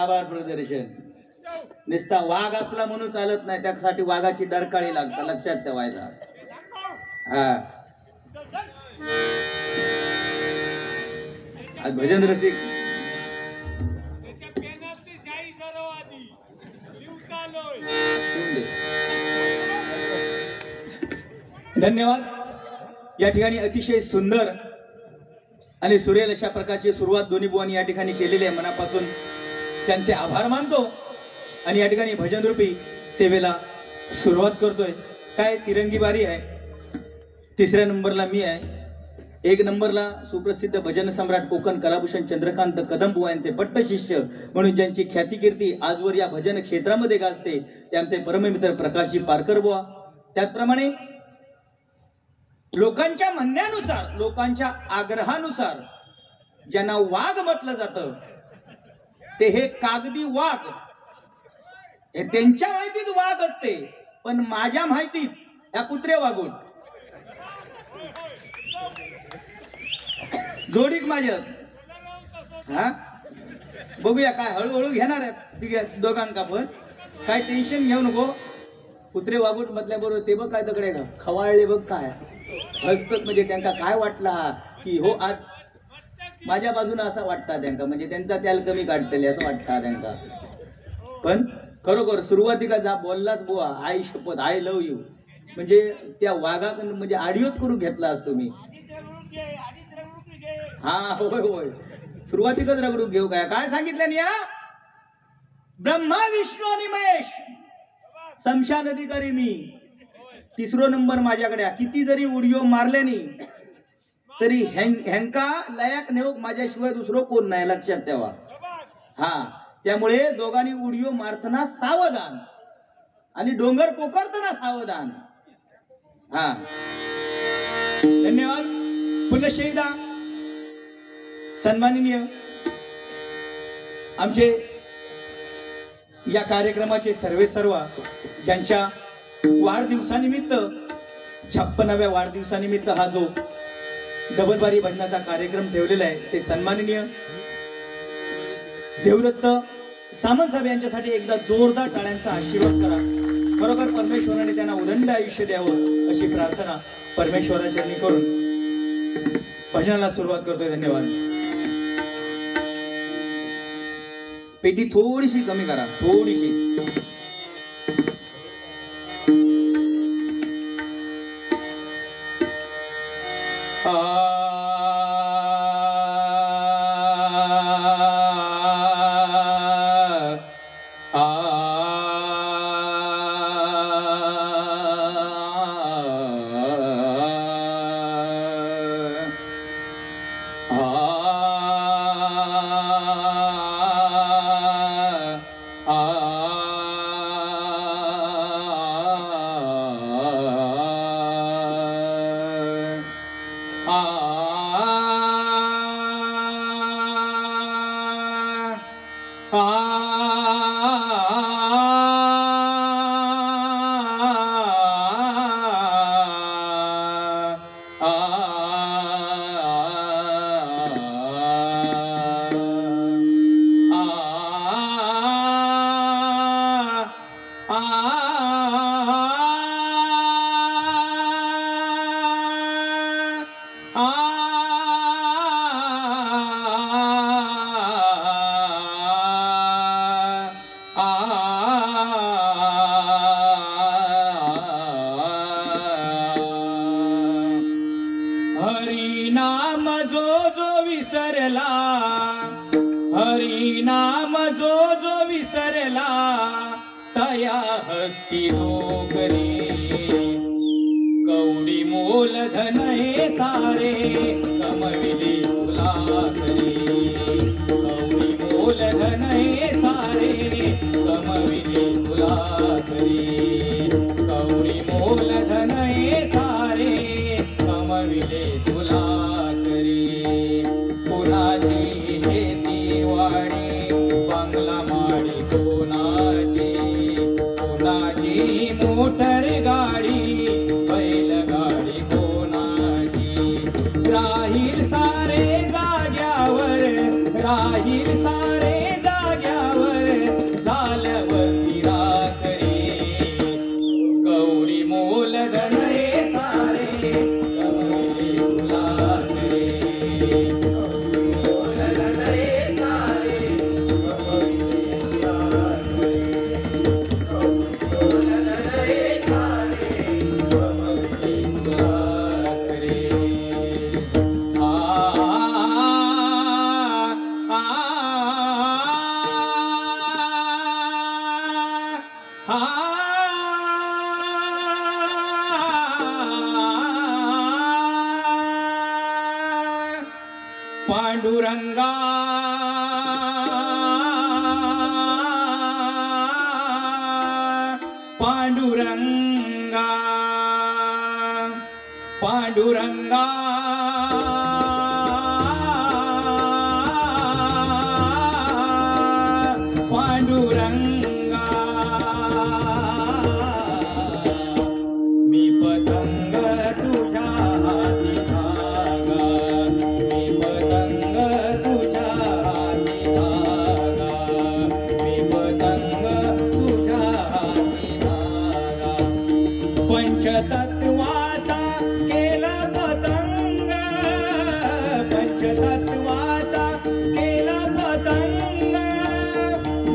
आभार प्रदर्शन नुसता वाघ असला म्हणून चालत नाही, त्यासाठी वाघाची डरकाळी लागतं, लक्षात ठेवायचा. हा आज भजन रसिक धन्यवाद. या ठिकाणी अतिशय सुंदर आणि सुरेल अशा प्रकारची सुरुवात दोन्ही बुवांनी या ठिकाणी केलेली आहे. मनापासून त्यांचे आभार मानतो आणि या ठिकाणी भजन रूपी सेवेला सुरुवात करतोय. काय तिरंगी बारी आहे. तिसऱ्या नंबरला मी आहे, 1 नंबरला सुप्रसिद्ध भजन सम्राट कोकण कलाभूषण चंद्रकांत कदम बुवा यांचे पट्ट शिष्य म्हणून ज्यांची ख्याती कीर्ती आजवर या भजन क्षेत्रामध्ये गाजते ते आमचे परममित्र प्रकाशजी पारकर बुवा. त्याचप्रमाणे लोकांच्या म्हणण्यानुसार, लोकांच्या आग्रहानुसार ज्यांना वाघ म्हटलं जातं ते हे कागदी वाघ, हे त्यांच्या माहितीत वाघ असते, पण माझ्या माहितीत या कुत्रे वाघून जोडीक माझ्यात. हा बघूया काय हळूहळू घेणार आहेत दोघांका, पण काय टेन्शन घेऊ नको. कुत्रे वाघूट म्हटल्याबरोबर ते बघ काय तकडे खवाळले बघ काय हसतात, म्हणजे त्यांना काय वाटला की हो आज माझ्या बाजूने असं वाटतं त्यांना, म्हणजे त्यांचा त्याल कमी काढतले असं वाटतं त्यांना. पण खरोखर सुरुवातीला जा बोललाच बुवा आई शपथ आय लव्ह यू, म्हणजे त्या वाघाकडून म्हणजे ऑडिओच करून घेतला असतो मी. हा होय होय सुरुवातीलाच रगडून घेऊ काय काय सांगितलं या ब्रह्मा विष्णू आणि महेश समशान अधिकारी मी. 3रा नंबर माझ्याकडे. किती जरी उडिओ मारल्यानी तरी ह्यांका लयाक नेऊक माझ्याशिवाय दुसरं कोण नाही, लक्षात ठेवा. हा त्यामुळे दोघांनी उडिओ मारताना सावधान आणि डोंगर पोकारताना सावधान. हा धन्यवाद. पुण्यशहीदा सन्माननीय आमचे या कार्यक्रमाचे सर्व ज्यांच्या वाढदिवसानिमित्त 56व्या वाढदिवसानिमित्त हा जो डबलबारी भजनाचा कार्यक्रम ठेवलेला आहे ते सन्माननीय देवदत्त सामंत साहेब यांच्यासाठी एकदा जोरदार टाळ्यांचा आशीर्वाद करा. खरोखर परमेश्वराने त्यांना उदंड आयुष्य द्यावं अशी प्रार्थना परमेश्वराचरणी करून भजनाला सुरुवात करतोय. धन्यवाद. पेटी थोडीशी कमी करा, थोडीशी. विसरला, हरी नाम जो जो विसरला, तया हस्ती डोकरी. कवडी मोल धन हे सारे, कमविले तुला करी. कवडी मोल धन हे सारे, कमविले तुला करी. कवडी मोल धन हे सारे, कमविले तुला करी. कुणाची शेती वाडी, बंगला माडी कोणाची. कुणाची मोटर गाडी, बैलगाडी कोणाची. राहील सारे जाग्यावर, राहील सारे जाग्यावर, झाल्यावरती राखरी. कवडी मोल धन हे सारे, कमविले तुला करी. कवडी मोल धन हे सारे, कमविले तुला करी. कवडी मोल धन हे सारे, कमविले तुला करी. पांडुरंगा पांडुरंगा पांडुरंगा पांडुरंगा. मी पतंग तुझ्या हाती धागा, मी पतंग तुझ्या हाती धागा, मी पतंग तुझ्या हाती धागा. पंचतत्वाचा केला पतंग, पंचतत्वाचा केला पतंग.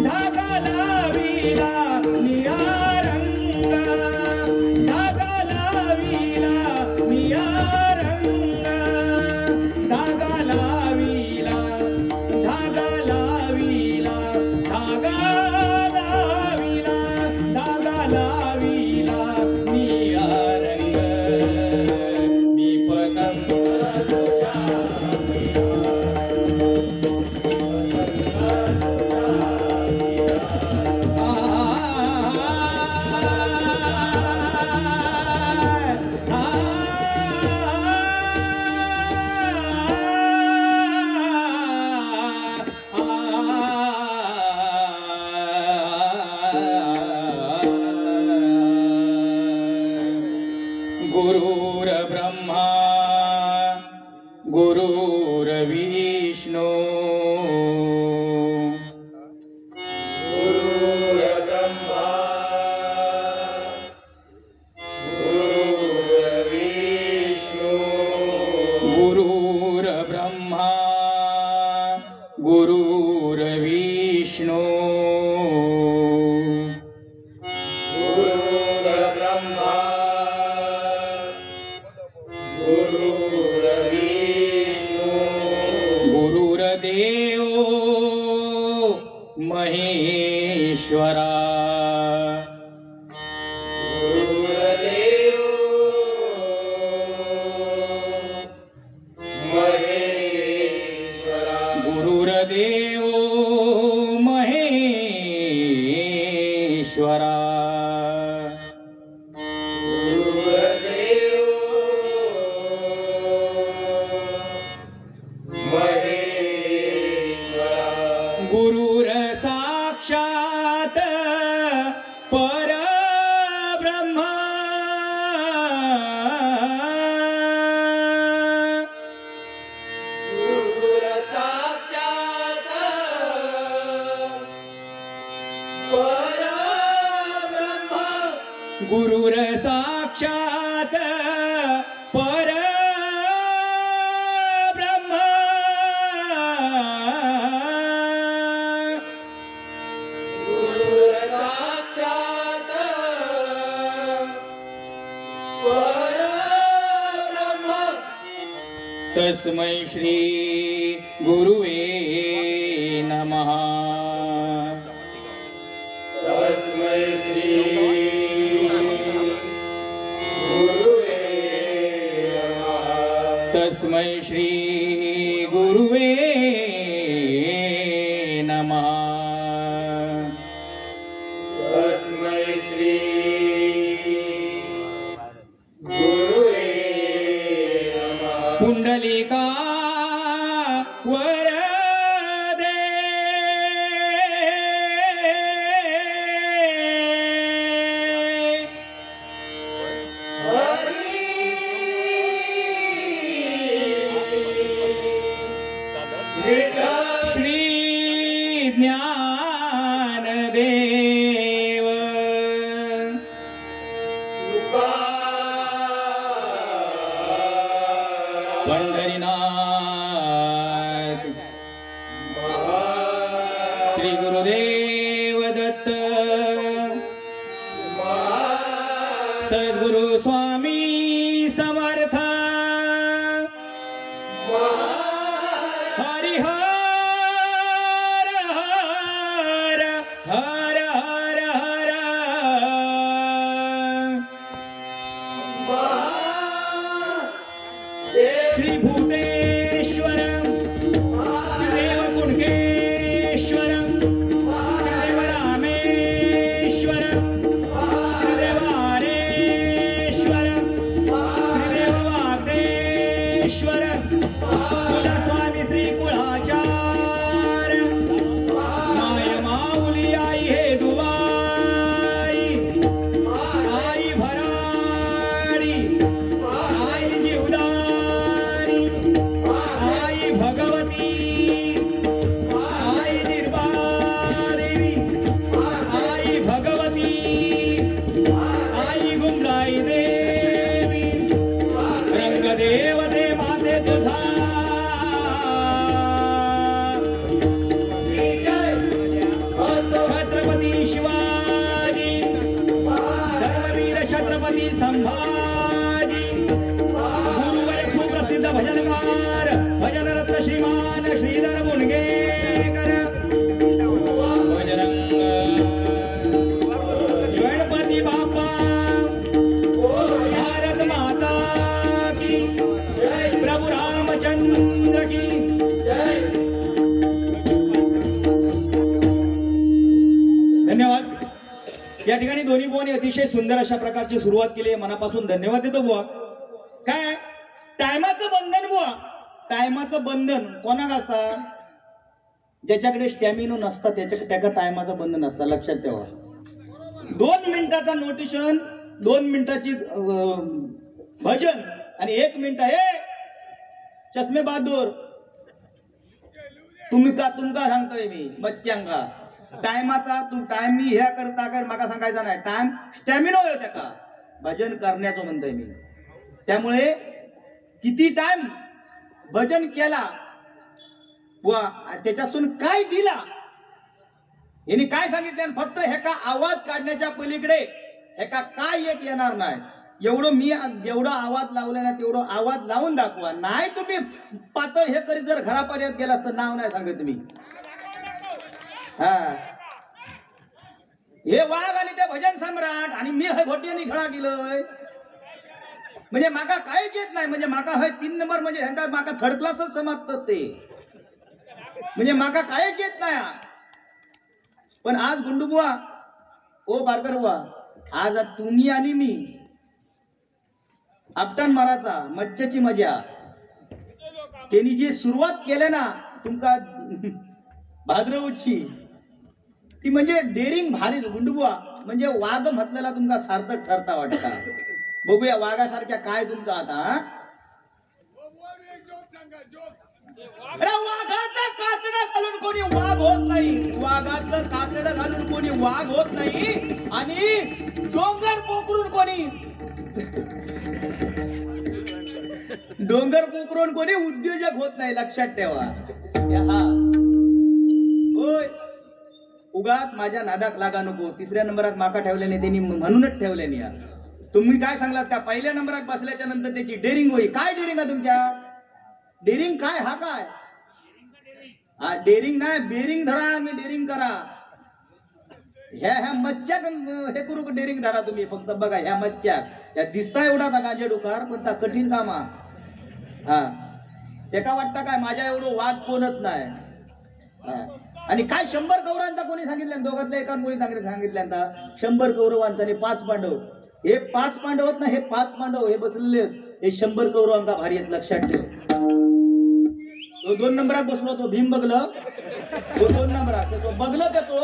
धागा लाविला निळा रंग, धागा लाविला निळा रंग. धागा लाविला, धागा लाविला, धागा लाविला, धागा लाविला निळा रंग. मी पतंग तुझ्या हाती गुरुर ब्रह्मा गुरुर विष्णू गुरुर ब्रह्मा गुरुर विष्णू गुरुर ब्रह्मा गुरुर विष्णू गुरुर ब्रह्मा गुरुर्देव महेश्वरा गुरुर्देव महेश्वरा गुरुर्देव महेश्वरा गुरुर साक्षात परब्रह्म गुरुर साक्षात परब्रह्म गुरुर साक्षात परब्रह्म तस्मै श्री गुरुवे नमः। तस्मै श्री गुरुवे नमः। तस्मै श्री गुरुवे नमः। तस्मै श्री गुरुवे नमः। पुंडलिका वरदे श्री ज्ञानदेव पंढरीनाथ श्री गुरुदेव दत्त सद्गुरु स्वामी समर्थ हरि हर हर हर हर हर श्री भूतेश्वर श्रीदेव कुणकेश्वर श्रीदेव रामेश्वर श्रीदेव हरेश्वर श्रीदेव वागदेश्वर कुलस्वामी श्री कुळाचार माय माऊली आई हे दुवाई आई भराडी आई जीवदानी आई भगवती आई निर्वादेवी आई भगवती आई गुमराई देवी रंगदेवते माते तुझा छत्रपती शिवाजी धर्मवीर छत्रपती संभाजी गुरुवर सुप्रसिद्ध भजनकार भजनरत्न श्रीमान श्रीधर मुनगेकर बजरंग गणपती बाप्पा भारत माता की प्रभु रामचंद्र की धन्यवाद। या ठिकाणी दोन्ही बुवांनी अतिशय सुंदर अशा प्रकारची सुरुवात केली आहे, मनापासून धन्यवाद देतो बुवा। काय टायमाचं बंधन बुवा, टायमाचं बंधन कोणाक असता? ज्याच्याकडे स्टॅमिनो नसता त्याच्या टायमाचं बंधन असतं, लक्षात ठेवा। 2 मिनिटाचा नोटिशन, 2 मिनिटाची भजन आणि 1 मिनिट हे चष्मे बहादूर तुमका सांगतोय मी बच्च्यांका टायमाचा तू टाइम मी ह्या करता कर माका सांगायचा नाही, टाइम स्टॅमिनो आहे त्याका भजन करण्याचं म्हणतोय मी। त्यामुळे किती टाइम भजन केला वा त्याच्यातून काय दिला यांनी काय सांगितलं, फक्त हेका आवाज काढण्याच्या पलीकडे हेका काय एक येणार नाही। एवढं मी जेवढा आवाज लावला ना तेवढं आवाज लावून दाखवा, नाही तुम्ही पातळ हे करीत जर घरापर्यंत गेला असतं नाव नाही सांगत मी। हा हे वाघ आणि ते भजन सम्राट आणि मी घोट्याने खेळा गेलोय म्हणजे माका कायच येत नाही, म्हणजे माका हे 3 नंबर म्हणजे ह्यांका माका थर्ड क्लासच समजतात ते, म्हणजे माका कायच येत नाही। पण आज गुंडूबुवा ओ बारकर बुवा आज तुम्ही आणि मी आपटान माराचा मच्छ्याची मजा त्यांनी जी सुरुवात केली ना तुमका भाद्रवची ती म्हणजे डेअरिंग भारी गुंडुबुवा, म्हणजे वाघ म्हटलेला तुमका सार्थक ठरता वाटता। बघूया वाघासारख्या काय तुमचा आता। अरे वाघाचं कातडं घालून कोणी वाघ होत नाही, वाघाचं कातडं घालून कोणी वाघ होत नाही आणि डोंगर पोखरून कोणी उद्योजक होत नाही, लक्षात ठेवा। होय उगाच माझ्या नादाक लागा नको, 3ऱ्या नंबरात माका ठेवल्याने त्यांनी म्हणूनच ठेवल्याने। तुम्ही काय सांगलात का 1ल्या नंबरात बसल्याच्या नंतर त्याची डेअरिंग होई, काय डेअरिंग आहे तुमच्या? डेअरिंग काय हा काय हा डेअरिंग नाही, बेरिंग धरा आणि डेअरिंग करा. ह्या मच्छ्या हे करू डेअरिंग धरा तुम्ही. फक्त बघा ह्या मच्छ्या त्या दिसता एवढा गांजे डोकार पण त्या कठीण काम हा. त्याका वाटतं काय माझ्या एवढं वाद कोणच नाही. आणि काय 100 कौरवांचा कोणी सांगितलं? दोघातल्या एका कोणी सांगितलं 100 कौरवांचा आणि 5 पांडव. हे 5 पांडव ना, हे 5 पांडव हे बसलेले हे 100 कौरवांचा भारी आहेत, लक्षात ठेव. तो 2 नंबरात बसलो तो भीम बघलं, तो 2 नंबरात तो बघलं त्याचो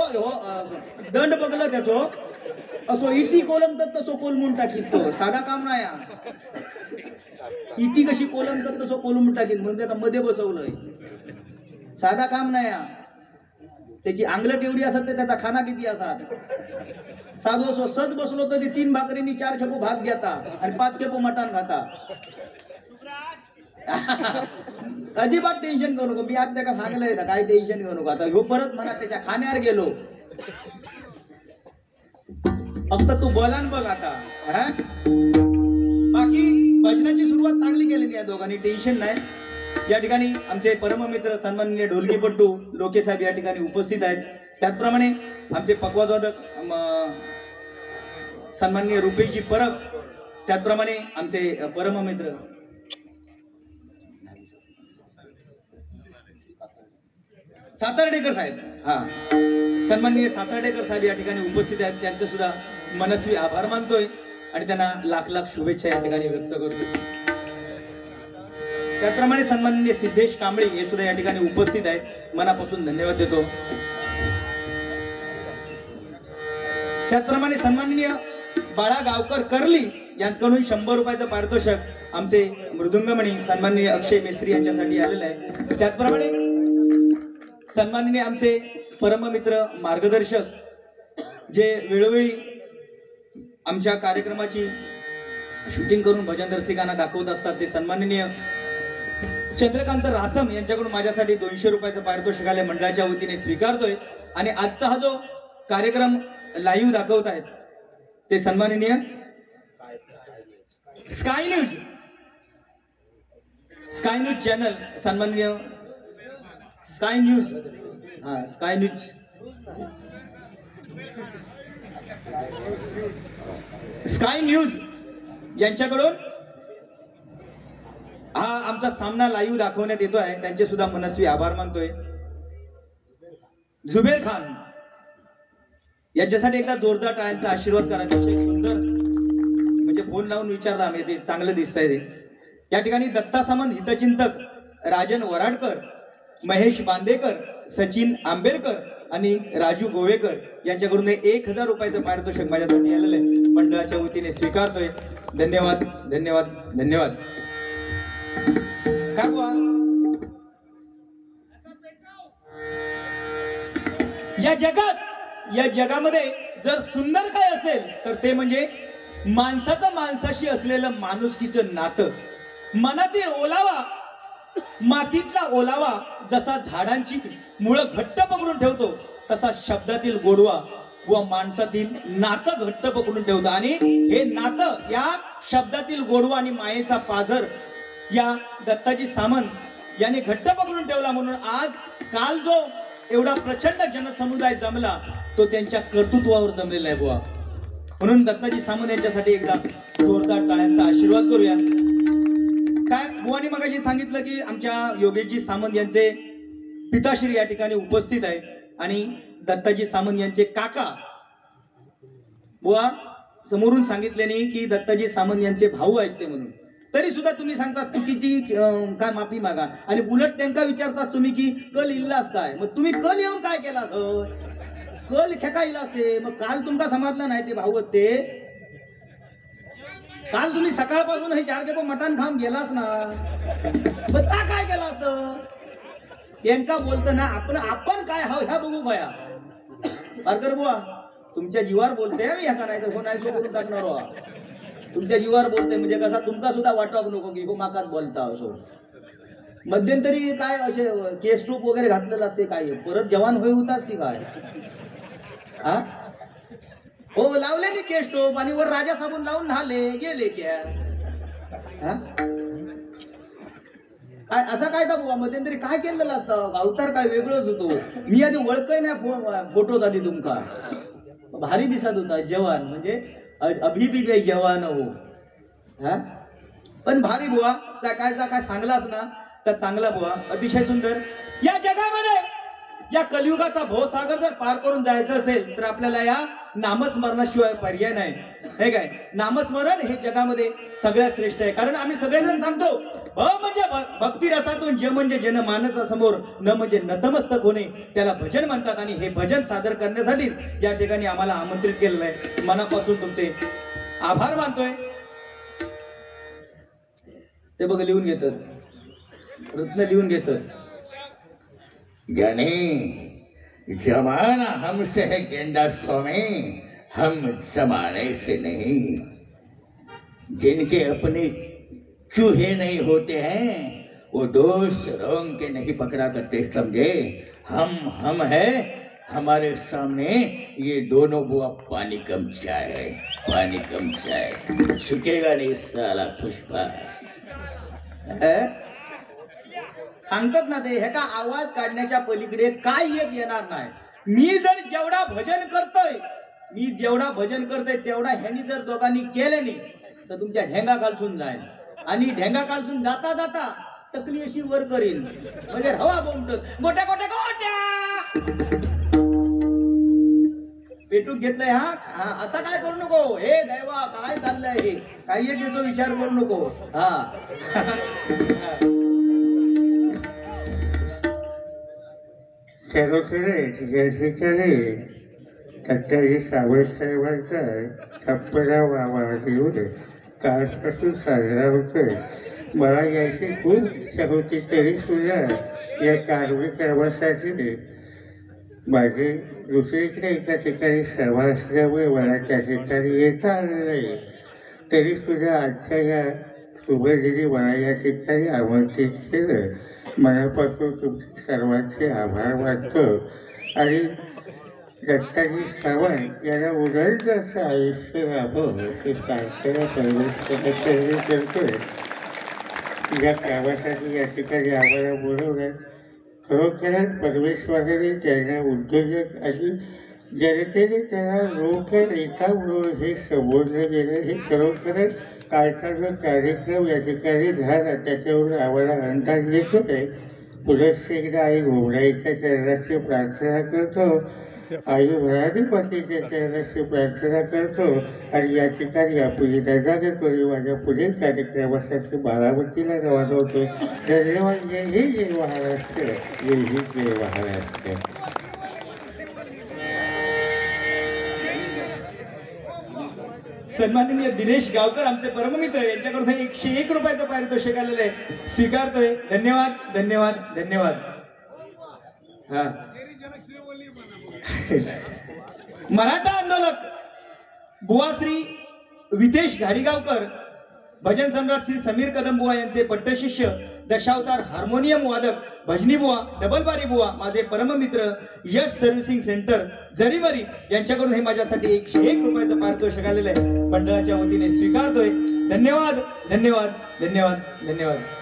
दंड बघलं त्याचो असो इटी कोलमतात तसो कोलमून टाकीत. तो साधा काम नाही. इटी कशी कोलमतात तसो कोलमून टाकीत म्हणजे आता मध्ये बसवलंय. साधा काम नाही. त्याची अंगलट एवढी असत तर त्याचा खाना किती असतात. साधो असो सहज बसलो तर 3 भाकरीनी 4 खेपो भात घेता आणि 5 खेपो मटण खाता. अजिबात टेन्शन घेऊ नको. मी आज त्याला सांगलंय ना काय टेन्शन घेऊ नको. आता ह्यो परत म्हणा त्याच्या खाण्यावर गेलो. फक्त तू बोलान बघ आता. बाकी भजनाची सुरुवात चांगली केलेली आहे दोघांनी, टेन्शन नाही. या ठिकाणी आमचे परममित्र सन्माननीय ढोलकीपट्टू लोके साहेब या ठिकाणी उपस्थित आहेत. त्याचप्रमाणे आमचे पकवाजवादक सन्माननीय रुपेशजी परब, त्याचप्रमाणे आमचे परममित्र सातार्डेकर साहेब, सन्माननीय सातार्डेकर साहेब या ठिकाणी उपस्थित आहेत. त्यांचे सुद्धा मनस्वी आभार मानतोय आणि त्यांना लाख लाख शुभेच्छा या ठिकाणी व्यक्त करतो. त्याचप्रमाणे सन्माननीय सिद्धेश कांबळे हे सुद्धा या ठिकाणी उपस्थित आहेत. मनापासून धन्यवाद देतो. त्याचप्रमाणे सन्माननीय बाळा गावकर कर्ली यांच्याकडून 100 रुपयाचं पारितोषिक आमचे मृदुंगमणी सन्माननीय अक्षय मेस्त्री यांच्यासाठी आलेलं आहे. त्याचप्रमाणे सन्माननीय आमचे परममित्र मार्गदर्शक जे वेळोवेळी आमच्या कार्यक्रमाची शूटिंग करून भजन रसिकांना दाखवत असतात ते सन्माननीय चंद्रकांत रासम यांच्याकडून माझ्यासाठी 200 रुपयाचं पारितोषिक आले मंडळाच्या वतीने स्वीकारतोय. आणि आजचा हा जो कार्यक्रम लाईव्ह दाखवत आहेत ते सन्माननीय स्काय न्यूज चॅनल, सन्माननीय स्काय न्यूज यांच्याकडून हा आमचा सामना लाईव्ह दाखवण्यात येतो आहे. त्यांचे सुद्धा मनस्वी आभार मानतोय. जुबेर खान यांच्यासाठी एकदा जोरदार टाळ्यांचा आशीर्वाद करा. अतिशय सुंदर म्हणजे फोन लावून विचारला आम्ही, ते चांगलं दिसतंय ते. या ठिकाणी दत्ता सामंत हितचिंतक, राजन वराडकर, महेश बांदेकर, सचिन आंबेडकर आणि राजू गोवेकर यांच्याकडून 1000 रुपयाचं पारितोषिक माझ्यासाठी आलेलं आहे. मंडळाच्या वतीने स्वीकारतोय. धन्यवाद धन्यवाद धन्यवाद. काय बुवा या जगामध्ये जर सुंदर काय असेल तर ते म्हणजे माणसाचं माणसाशी असलेलं माणुसकीचं नातं. मनातील ओलावा, मातीतला ओलावा जसा झाडांची मुळं घट्ट पकडून ठेवतो तसा शब्दातील गोडवा व माणसातील नातं घट्ट पकडून ठेवतो. आणि हे नातं, या शब्दातील गोडवा आणि मायेचा पाझर या दत्ताजी सामंत यांनी घट्ट पकडून ठेवला. म्हणून आज काल जो एवढा प्रचंड जनसमुदाय जमला तो त्यांच्या कर्तृत्वावर जमलेला आहे बुवा. म्हणून दत्ताजी सामंत यांच्यासाठी एकदा जोरदार टाळ्यांचा आशीर्वाद करूया. काय बुवानी मगाशी सांगितलं की आमच्या योगेशजी सामंत यांचे पिताश्री या ठिकाणी उपस्थित आहेत आणि दत्ताजी सामंत यांचे काका बुवा समोरून सांगितले नाही की दत्ताजी सामंत यांचे भाऊ आहेत ते. म्हणून तरी सुद्धा तुम्ही सांगता चुकीची काय माफी मागा आणि उलट त्यांना विचारताच तुम्ही की कल इल्लास काय. मग तुम्ही कल येऊन काय केला? कल खेका इलास ते. मग काल तुमका समजलं नाही ते भाऊ ते. काल तुम्ही सकाळपासून हे 4 खेप मटण खाऊन गेलास ना, मग ता काय केला असतं? त्यांका बोलतं ना आपण काय हाव ह्या बघू भया. पारकर बुवा तुमच्या जीवावर बोलते मी, ह्या नाही तर नाही करून टाकणार हो. तुमच्या जीवावर बोलते म्हणजे कसा तुमका सुद्धा वाटवाक नको की हो माकात बोलता असो. मध्यंतरी काय असे केस टोप वगैरे घातलेलं असते काय, परत जवान होय होतास की काय? हा हो लावले की केस टोप आणि वर राजा साबून लावून न्हाले गेले क्या. काय असा काय का बुवा मध्यंतरी काय केलेलं असतं अवतार काय वेगळंच होतो मी आधी ओळखय नाही फोटोत आधी तुमका भारी दिसत होता जवान म्हणजे अभिबी जवान हो हा पण भारी बुवा काय सांगलास ना तर चांगला बुवा अतिशय सुंदर या जगामध्ये या कलियुगाचा भवसागर जर पार करून जायचं असेल तर आपल्याला या नामस्मरणाशिवाय पर्याय नाही हे काय नामस्मरण हे जगामध्ये सगळ्यात श्रेष्ठ आहे कारण आम्ही सगळेजण सांगतो भ म्हणजे भक्ती रसातून ज म्हणजे जन मानसासमोर न म्हणजे नतमस्तक होणे त्याला भजन म्हणतात आणि हे भजन सादर करण्यासाठी या ठिकाणी आम्हाला आमंत्रित केलेलं आहे मनापासून तुमचे आभार मानतोय ते बघ लिहून घेतात रत्न लिहून घेतात जाने जमाना हमसे है गेंडा स्वामी हम जमाने से नहीं जिनके अपने चूहे नहीं होते हैं वो दोस्त रोंग के नहीं पकड़ा करते समझे हम है हमारे सामने ये दोनों बुआ पानी कम चाय झुकेगा नहीं साला पुष्पा सांगतात ना ते हे का आवाज काढण्याच्या पलीकडे काय एक येणार नाही मी जेवढा भजन करतोय तेवढा ह्यांनी जर दोघांनी केले नाही तर तुमच्या ढेंगा खालसून जाईल आणि ढेंगा खालसून जाता जाता टकली अशी वर करीन म्हणजे हवा बोमटत गोट्या गोट्या गोट्या पेटूक घेतलंय हा असा काय करू नको हे दैवा काय चाललंय हे काही एक याचा विचार करू नको हा खरोखरच या ठिकाणी तत्काळी सावळसाहेबांचा छप्परा वाढीवर कालपासून साजरा होतोय मला याची खूप इच्छा होती तरी सुद्धा या कार्यक्रमासाठी माझे दुसरीकडे एका ठिकाणी सभा असल्यामुळे मला त्या ठिकाणी येता आलं नाही तरी सुद्धा आजच्या या शुभदिनी मला या ठिकाणी आमंत्रित केलं मनापासून तुमचे सर्वांचे आभार मानतो आणि दत्ताजी सावंत यांना उदंड असं आयुष्य लाभो अशी प्रार्थना परमेश्वराकडे करतोय या कामासाठी या ठिकाणी आम्हाला बोलवलं खरोखरच परमेश्वराने त्यांना उद्योजक आणि जनतेने त्यांना लोकनेता म्हणून हे संबोधलं गेलं हे खरोखरच कालचा जो कार्यक्रम या ठिकाणी झाला त्याच्यावरून आम्हाला अंदाज येतोय पुनश्च एकदा आई घोमराईच्या चरणाची प्रार्थना करतो आई भराडी पतीच्या चरणाची प्रार्थना करतो आणि या ठिकाणी आपली रजा घेतो माझ्या पुढील कार्यक्रमासाठी बारामतीला रवाना होतो धन्यवाद जय ही जय महाराष्ट्र जय ही जय महाराष्ट्र सन्माननीय दिनेश गावकर आमचे परममित्र यांच्याकडून 101 रुपयाचं पारितोषिक आलेलं आहे स्वीकारतोय धन्यवाद धन्यवाद धन्यवाद हा मराठा आंदोलक बुवाश्री वितेश घाडीगावकर भजन सम्राट श्री समीर कदम बुवा यांचे पट्टशिष्य दशावतार हार्मोनियम वादक भजनी बुवा डबलबारी बुवा माझे परममित्र यश सर्व्हिसिंग सेंटर जरीमरी यांच्याकडून हे माझ्यासाठी 101 रुपयाचं पारितोषिक आलेलं आहे मंडळाच्या वतीने स्वीकारतोय धन्यवाद धन्यवाद धन्यवाद धन्यवाद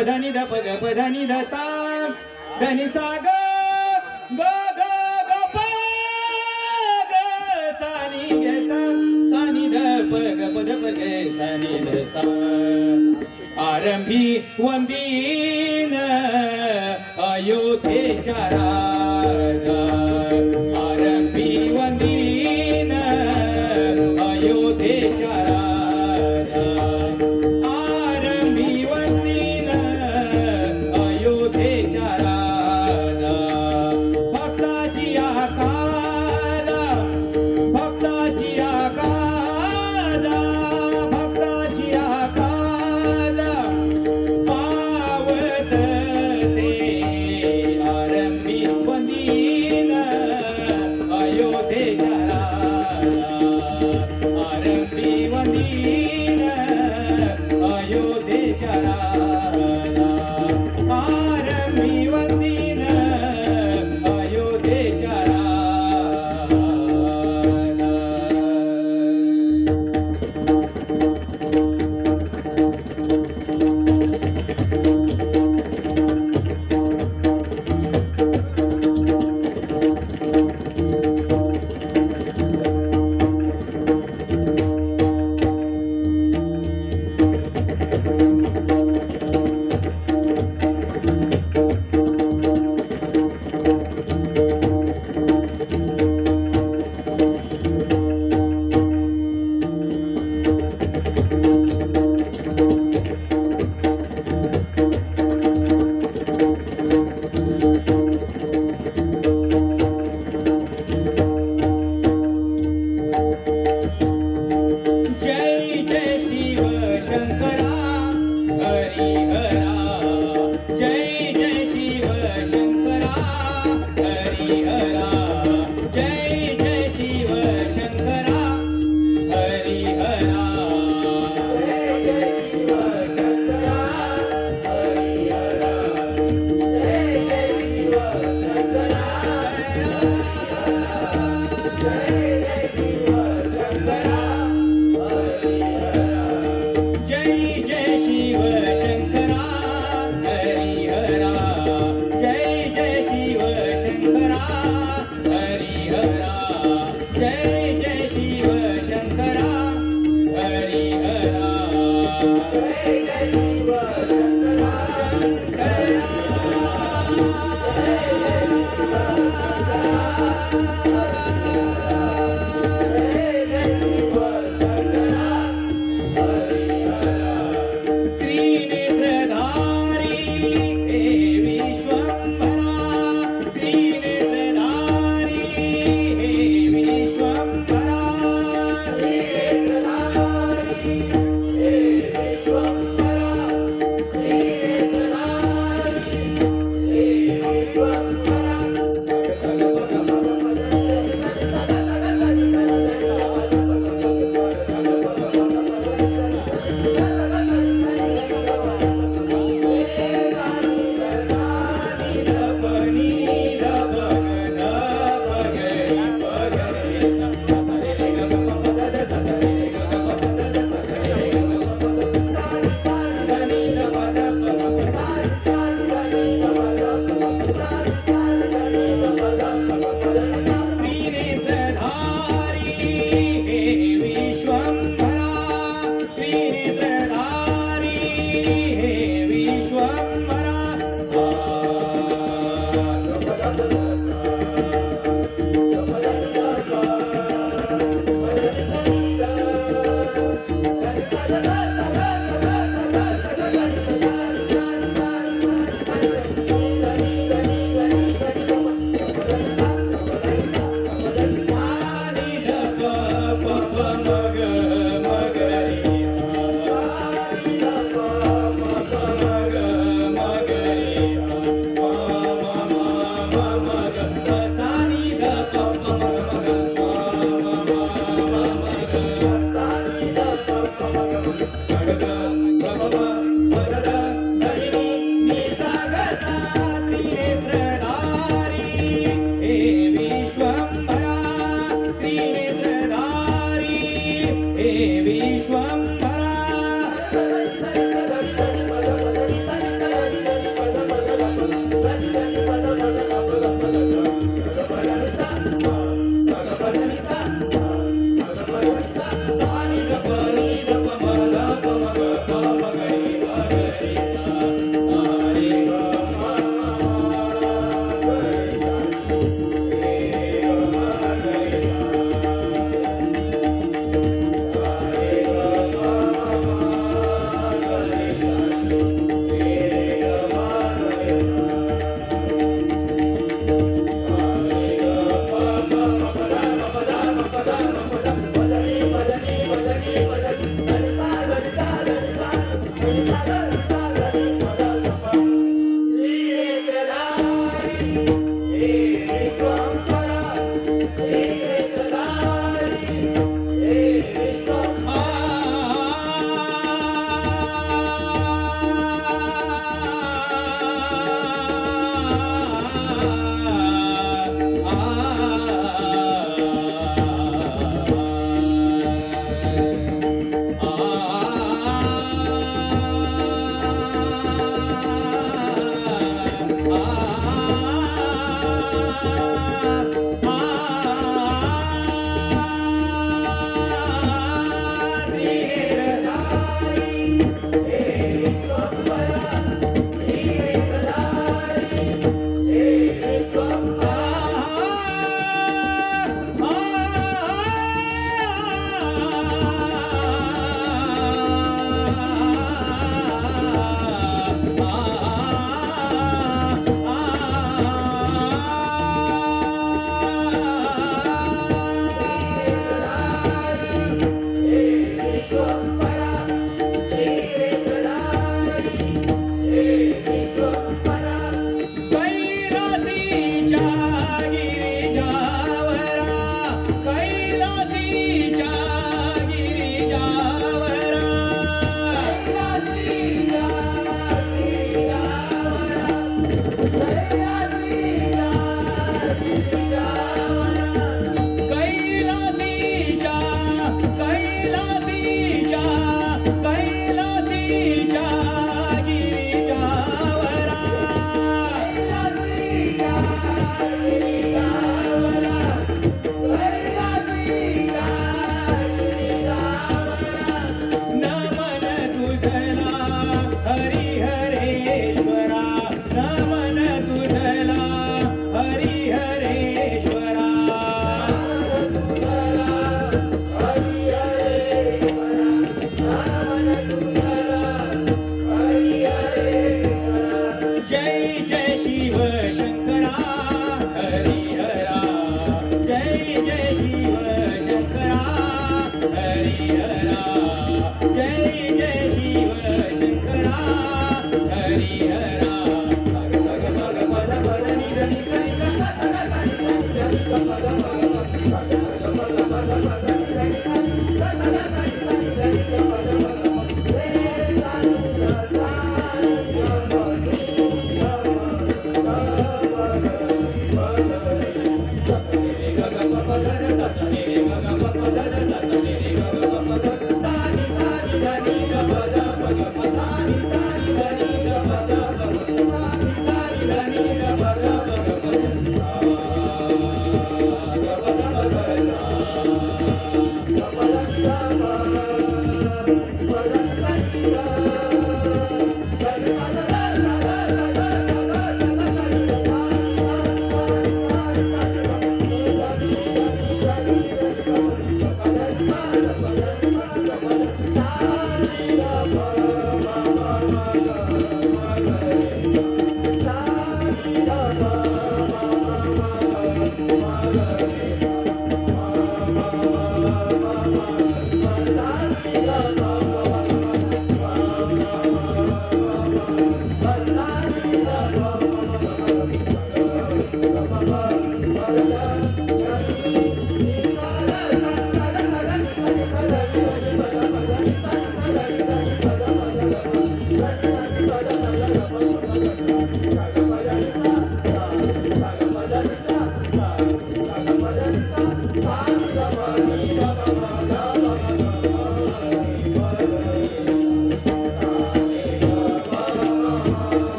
पधानी ध पग पधानी ध सा धनी सा ग ग ग ग प ग सा नि ग सा सा नि ध प ग प ध प ग सा नि ध सा आरंभी वंदीन अयोध्येच्या राजा आरंभी वंदीन अयोध्येच्या राजा आरंभी वंदीन अयोध्येच्या राजा भक्ताची आकारा भक्ताची आकारा भक्ताची आकारा पावत ते आरंभी वंदीन अयोध्येच्या राजा आरंभी वंदीन अयोध्येच्या राजा आरंभी वंदीन अयोध्येच्या राजा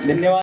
धन्यवाद.